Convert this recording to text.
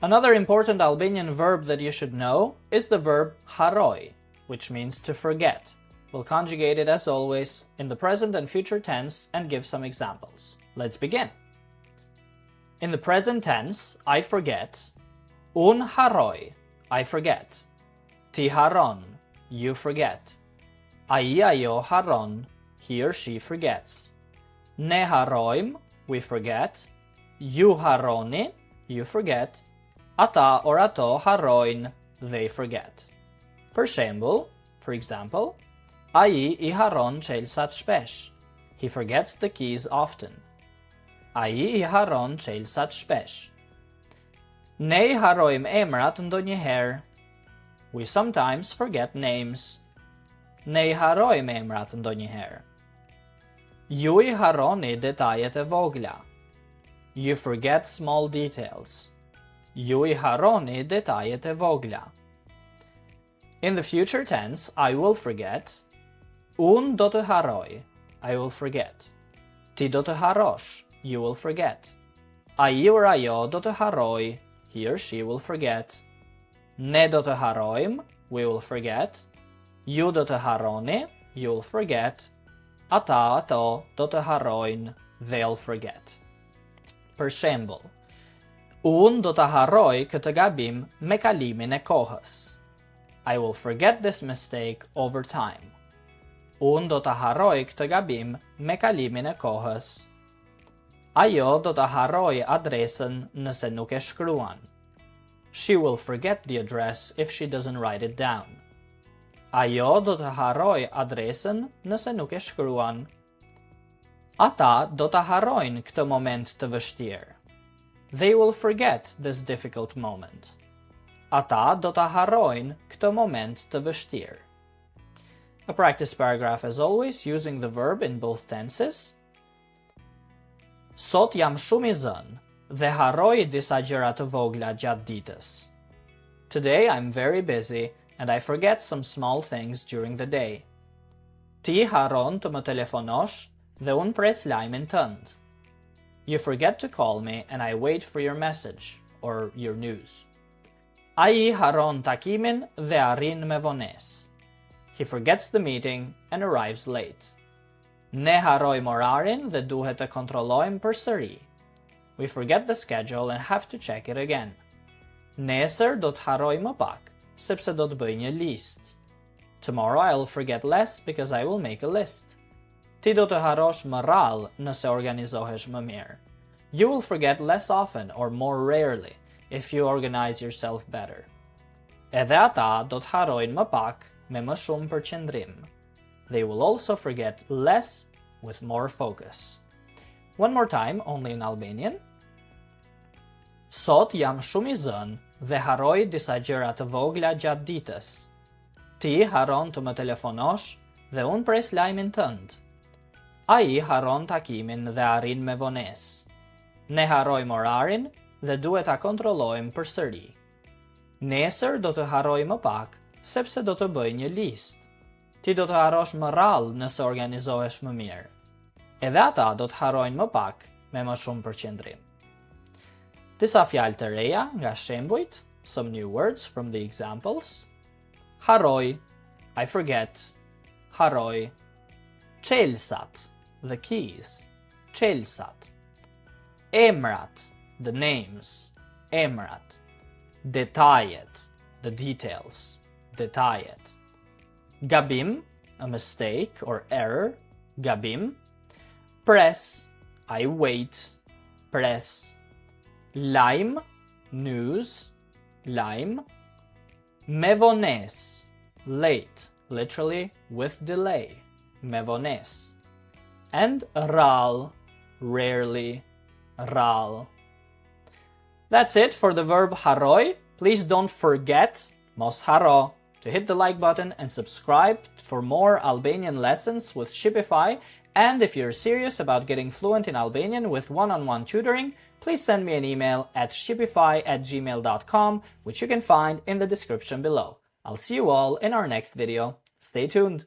Another important Albanian verb that you should know is the verb harroj, which means to forget. We'll conjugate it as always in the present and future tense and give some examples. Let's begin. In the present tense, I forget. Unë harroj, I forget. Ti harron, you forget. Ai ajo harron, he or she forgets. Ne harrojmë, we forget. Ju harroni, you forget. Ata or ato harrojnë, they forget. Për shembull, for example, ai I harron çelësat shpesh. He forgets the keys often. Ai I harron çelësat shpesh. Ne I harrojmë emrat ndonjëherë. We sometimes forget names. Ne I harrojmë emrat ndonjëherë. Ju I harroni detajet e vogla. You forget small details. Ju I harroni detajet e vogla. In the future tense, I will forget. Unë do të harroj, I will forget. Ti do të harrosh, you will forget. Ai or ajo do të harroj, he or she will forget. Ne do të harrojmë, we will forget. Ju do të harroni, you will forget. Ata ato do të harrojnë, they'll forget. Për shembull, unë do të harroj këtë gabim me kalimin e kohës. I will forget this mistake over time. Unë do të harroj këtë gabim me kalimin e kohës. Ajo do të harroj adresën nëse nuk e shkruan. She will forget the address if she doesn't write it down. Ajo do të harroj adresën nëse nuk e shkruan. Ata do të harrojnë këtë moment të vështirë. They will forget this difficult moment. Ata do të harrojnë këtë moment të vështirë. A practice paragraph as always using the verb in both tenses. Sot jam shumë I zënë dhe harroj disa gjëra të vogla gjatë ditës. Today I'm very busy and I forget some small things during the day. Ti harron të më telefonosh dhe unë pres lajmin tënd. You forget to call me and I wait for your message or your news. Ai harron takimin dhe arrin me vonesë. He forgets the meeting and arrives late. Ne harrojmë orarin dhe duhet të kontrollojmë përsëri. We forget the schedule and have to check it again. Nesër do të harroj më pak, sepse do të bëj një listë. Tomorrow I'll forget less because I will make a list. Ti do të harrosh më rrallë nëse organizohesh më mirë. You will forget less often or more rarely if you organize yourself better. Edhe ata do të harrojnë më pak me më shumë përqendrim. They will also forget less with more focus. One more time, only in Albanian. Sot jam shumë I zënë dhe harroj disa gjëra të vogla gjatë ditës. Ti harron të më telefonosh dhe unë pres lajmin tënd. Ai harron takimin dhe arrin me vonesë. Ne harrojmë orarin dhe duhet ta kontrollojmë përsëri. Nesër do të harroj më pak, sepse do të bëj një listë. Ti do të harrosh më rrallë nëse organizohesh më mirë. Edhe ata do të harrojnë më pak me më shumë përqendrim. Disa fjalë të reja nga shembujt, some new words from the examples. Harroj, I forget. Harroj. Çelësat, the keys. Çelësat. Emrat, the names. Emrat. Detajet, the details. Detajet. Gabim, a mistake or error. Gabim. Press, I wait. Press. Lajm, news. Lajm. Me vonesë, late, literally with delay. Me vonesë. And rrallë, rarely. Rrallë. That's it for the verb harroj. Please don't forget, mos harro, to hit the like button and subscribe for more Albanian lessons with Shqipify. And if you're serious about getting fluent in Albanian with one-on-one tutoring, please send me an email at shqipify@gmail.com, which you can find in the description below. I'll see you all in our next video. Stay tuned!